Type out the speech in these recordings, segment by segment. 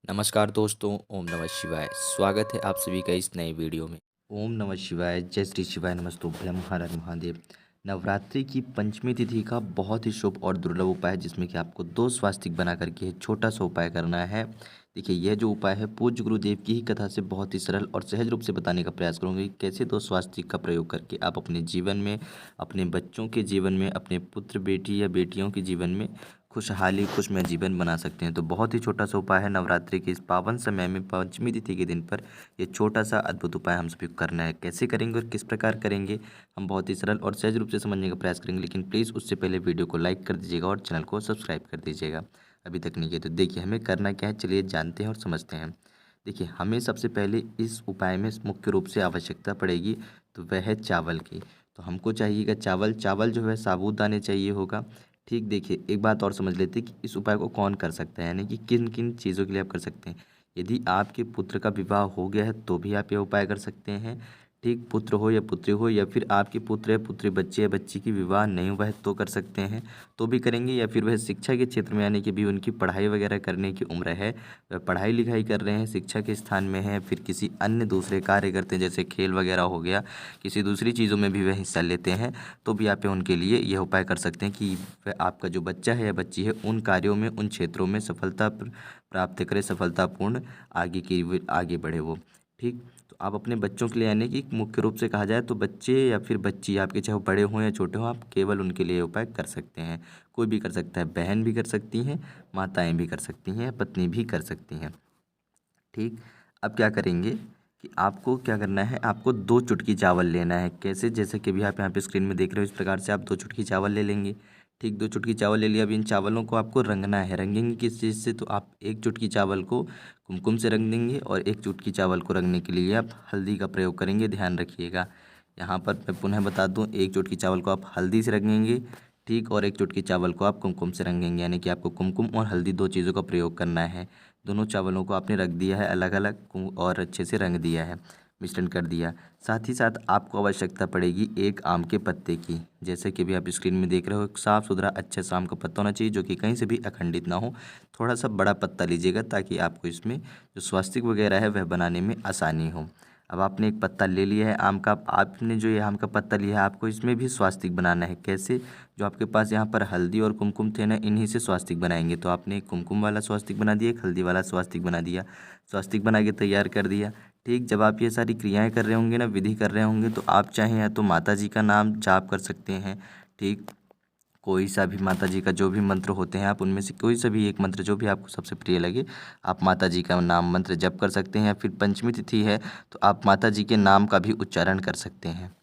नमस्कार दोस्तों, ओम नमः शिवाय। स्वागत है आप सभी का इस नए वीडियो में। ओम नमः शिवाय, जय श्री शिवाय, नमस्तुभ्यम, हर हर महादेव। नवरात्रि की पंचमी तिथि का बहुत ही शुभ और दुर्लभ उपाय है, जिसमें कि आपको दो स्वास्तिक बना करके एक छोटा सा उपाय करना है। देखिए, यह जो उपाय है पूज्य गुरुदेव की ही कथा से बहुत ही सरल और सहज रूप से बताने का प्रयास करूंगी। कैसे दो स्वास्तिक का प्रयोग करके आप अपने जीवन में, अपने बच्चों के जीवन में, अपने पुत्र बेटी या बेटियों के जीवन में खुशहाली खुशमय जीवन बना सकते हैं। तो बहुत ही छोटा सा उपाय है। नवरात्रि के इस पावन समय में पंचमी तिथि के दिन पर ये छोटा सा अद्भुत उपाय हम सभी को करना है। कैसे करेंगे और किस प्रकार करेंगे, हम बहुत ही सरल और सहज रूप से समझने का प्रयास करेंगे। लेकिन प्लीज़ उससे पहले वीडियो को लाइक कर दीजिएगा और चैनल को सब्सक्राइब कर दीजिएगा अभी तक नहीं किया तो। देखिए, हमें करना क्या है, चलिए जानते हैं और समझते हैं। देखिए, हमें सबसे पहले इस उपाय में मुख्य रूप से आवश्यकता पड़ेगी, तो वह है चावल की। तो हमको चाहिएगा चावल। चावल जो है साबूदाने चाहिए होगा। ठीक, देखिए एक बात और समझ लेते हैं कि इस उपाय को कौन कर सकता है, यानी कि किन किन चीज़ों के लिए आप कर सकते हैं। यदि आपके पुत्र का विवाह हो गया है तो भी आप यह उपाय कर सकते हैं। ठीक, पुत्र हो या पुत्री हो, या फिर आपके पुत्र या पुत्री, बच्चे या बच्ची की विवाह नहीं हुआ है तो कर सकते हैं, तो भी करेंगे। या फिर वह शिक्षा के क्षेत्र में, यानी कि भी उनकी पढ़ाई वगैरह करने की उम्र है, वह पढ़ाई लिखाई कर रहे हैं, शिक्षा के स्थान में है, फिर किसी अन्य दूसरे कार्य करते हैं जैसे खेल वगैरह हो गया, किसी दूसरी चीज़ों में भी वह हिस्सा लेते हैं, तो भी आप उनके लिए यह उपाय कर सकते हैं कि वह आपका जो बच्चा है या बच्ची है उन कार्यों में, उन क्षेत्रों में सफलता प्राप्त करे, सफलतापूर्ण आगे बढ़े वो। ठीक, तो आप अपने बच्चों के लिए, यानी कि मुख्य रूप से कहा जाए तो बच्चे या फिर बच्ची आपके, चाहे वो बड़े हों या छोटे हों, आप केवल उनके लिए उपाय कर सकते हैं। कोई भी कर सकता है, बहन भी कर सकती हैं, माताएं भी कर सकती हैं, पत्नी भी कर सकती हैं। ठीक, अब क्या करेंगे कि आपको क्या करना है, आपको 2 चुटकी चावल लेना है। कैसे, जैसे कि भी आप यहाँ पे स्क्रीन में देख रहे हो, इस प्रकार से आप 2 चुटकी चावल ले लेंगे। ठीक, 2 चुटकी चावल ले लिया। अब इन चावलों को आपको रंगना है। रंगेंगे किस चीज़ से, तो आप 1 चुटकी चावल को कुमकुम से रंग देंगे और 1 चुटकी चावल को रंगने के लिए आप हल्दी का प्रयोग करेंगे। ध्यान रखिएगा, यहाँ पर मैं पुनः बता दूँ, 1 चुटकी चावल को आप हल्दी से रंगेंगे। ठीक, और 1 चुटकी चावल को आप कुमकुम से रंगेंगे, यानी कि आपको कुमकुम और हल्दी 2 चीज़ों का प्रयोग करना है। दोनों चावलों को आपने रख दिया है अलग अलग और अच्छे से रंग दिया है, मिश्रण कर दिया। साथ ही साथ आपको आवश्यकता पड़ेगी 1 आम के पत्ते की। जैसे कि भी आप स्क्रीन में देख रहे हो, एक साफ़ सुथरा अच्छा सा आम का पत्ता होना चाहिए, जो कि कहीं से भी अखंडित ना हो। थोड़ा सा बड़ा पत्ता लीजिएगा ताकि आपको इसमें जो स्वास्तिक वगैरह है वह बनाने में आसानी हो। अब आपने एक पत्ता ले लिया है आम का। आपने जो ये आम का पत्ता लिया है, आपको इसमें भी स्वास्तिक बनाना है। कैसे, जो आपके पास यहाँ पर हल्दी और कुमकुम थे ना, इन्हीं से स्वास्तिक बनाएंगे। तो आपने एक कुमकुम वाला स्वास्तिक बना दिया, एक हल्दी वाला स्वास्तिक बना दिया, स्वास्तिक बना के तैयार कर दिया। ठीक, जब आप ये सारी क्रियाएं कर रहे होंगे ना, विधि कर रहे होंगे, तो आप चाहें या तो माता जी का नाम जाप कर सकते हैं। ठीक, कोई सा भी माता जी का जो भी मंत्र होते हैं, आप उनमें से कोई सा भी एक मंत्र जो भी आपको सबसे प्रिय लगे, आप माता जी का नाम मंत्र जप कर सकते हैं। या फिर पंचमी तिथि है तो आप माता जी के नाम का भी उच्चारण कर सकते हैं।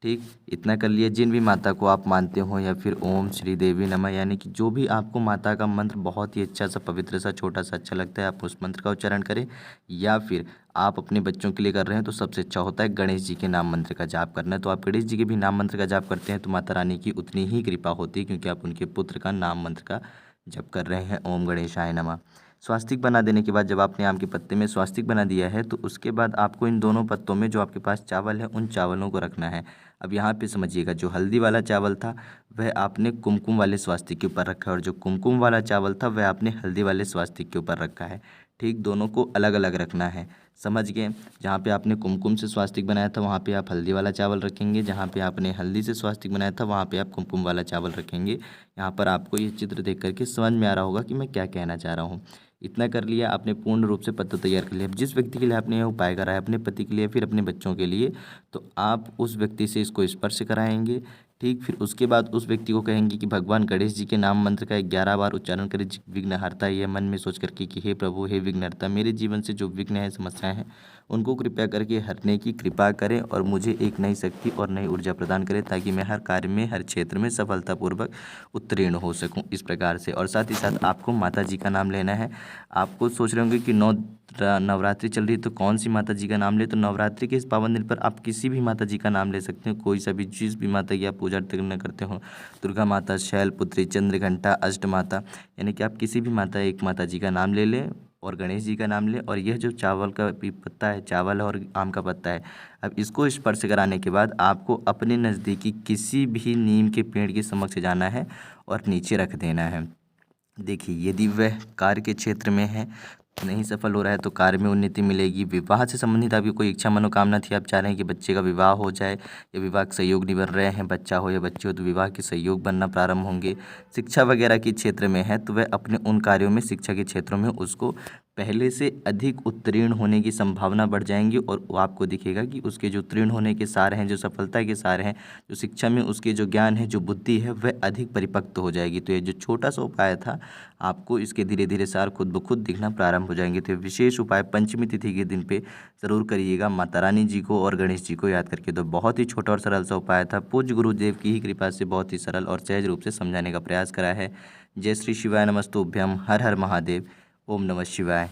ठीक, इतना कर लिया। जिन भी माता को आप मानते हो, या फिर ओम श्री देवी नमः, यानी कि जो भी आपको माता का मंत्र बहुत ही अच्छा सा, पवित्र सा, छोटा सा अच्छा लगता है, आप उस मंत्र का उच्चारण करें। या फिर आप अपने बच्चों के लिए कर रहे हैं तो सबसे अच्छा होता है गणेश जी के नाम मंत्र का जाप करना है। तो आप गणेश जी के भी नाम मंत्र का जाप करते हैं तो माता रानी की उतनी ही कृपा होती है, क्योंकि आप उनके पुत्र का नाम मंत्र का जप कर रहे हैं, ओम गणेशाय नमः। स्वास्तिक बना देने के बाद, जब आपने आम के पत्ते में स्वास्तिक बना दिया है, तो उसके बाद आपको इन दोनों पत्तों में जो आपके पास चावल है, उन चावलों को रखना है। अब यहाँ पे समझिएगा, जो हल्दी वाला चावल था वह आपने कुमकुम वाले स्वास्तिक के ऊपर रखा है, और जो कुमकुम वाला चावल था वह आपने हल्दी वाले स्वास्तिक के ऊपर रखा है। ठीक, दोनों को अलग अलग रखना है। समझ गए, जहाँ पे आपने कुमकुम से स्वास्तिक बनाया था वहाँ पे आप हल्दी वाला चावल रखेंगे, जहाँ पे आपने हल्दी से स्वास्तिक बनाया था वहाँ पे आप कुमकुम वाला चावल रखेंगे। यहाँ पर आपको ये चित्र देख करके समझ में आ रहा होगा कि मैं क्या कहना चाह रहा हूँ। इतना कर लिया आपने, पूर्ण रूप से पत्ता तैयार कर लिया। अब जिस व्यक्ति के लिए आपने यह उपाय करा है, अपने पति के लिए, फिर अपने बच्चों के लिए, तो आप उस व्यक्ति से इसको स्पर्श कराएंगे। ठीक, फिर उसके बाद उस व्यक्ति को कहेंगे कि भगवान गणेश जी के नाम मंत्र का 11 बार उच्चारण करें, विघ्नहर्ता, यह मन में सोच करके कि हे प्रभु, हे विघ्नहर्ता, मेरे जीवन से जो विघ्न है, समस्याएं हैं, उनको कृपया करके हरने की कृपा करें और मुझे एक नई शक्ति और नई ऊर्जा प्रदान करें, ताकि मैं हर कार्य में, हर क्षेत्र में सफलतापूर्वक उत्तीर्ण हो सकूं, इस प्रकार से। और साथ ही साथ आपको माता जी का नाम लेना है। आपको सोच रहे होंगे कि नवरात्रि चल रही है तो कौन सी माता जी का नाम ले, तो नवरात्रि के इस पावन दिन पर आप किसी भी माता जी का नाम ले सकते हैं। कोई सा भी, जिस भी माता की आप पूजा अर्चना करते हो, दुर्गा माता, शैलपुत्री, चंद्रघंटा, अष्ट माता, यानी कि आप किसी भी माता, एक माता जी का नाम ले लें और गणेश जी का नाम लें। और यह जो चावल का भी पत्ता है, चावल और आम का पत्ता है, अब इसको स्पर्श कराने के बाद आपको अपने नज़दीकी किसी भी नीम के पेड़ के समक्ष जाना है और नीचे रख देना है। देखिए, यदि वह कार्य के क्षेत्र में है नहीं सफल हो रहा है तो कार्य में उन्नति मिलेगी। विवाह से संबंधित आपकी कोई इच्छा मनोकामना थी, आप चाह रहे हैं कि बच्चे का विवाह हो जाए या विवाह के सहयोग नहीं बन रहे हैं, बच्चा हो या बच्ची हो तो विवाह के सहयोग बनना प्रारंभ होंगे। शिक्षा वगैरह के क्षेत्र में है तो वह अपने उन कार्यों में, शिक्षा के क्षेत्रों में उसको पहले से अधिक उत्तीर्ण होने की संभावना बढ़ जाएंगी और वो आपको दिखेगा कि उसके जो उत्तीर्ण होने के सार हैं, जो सफलता के सार हैं, जो शिक्षा में उसके जो ज्ञान है, जो बुद्धि है, वह अधिक परिपक्व हो जाएगी। तो ये जो छोटा सा उपाय था, आपको इसके धीरे धीरे सार खुद ब खुद दिखना प्रारंभ हो जाएंगे। तो ये विशेष उपाय पंचमी तिथि के दिन पे ज़रूर करिएगा, माता रानी जी को और गणेश जी को याद करके। तो बहुत ही छोटा और सरल सा उपाय था, पूज्य गुरुदेव की ही कृपा से बहुत ही सरल और सहज रूप से समझाने का प्रयास करा है। जय श्री शिवाय, नमस्तुभ्यम, हर हर महादेव, ओम नमः शिवाय।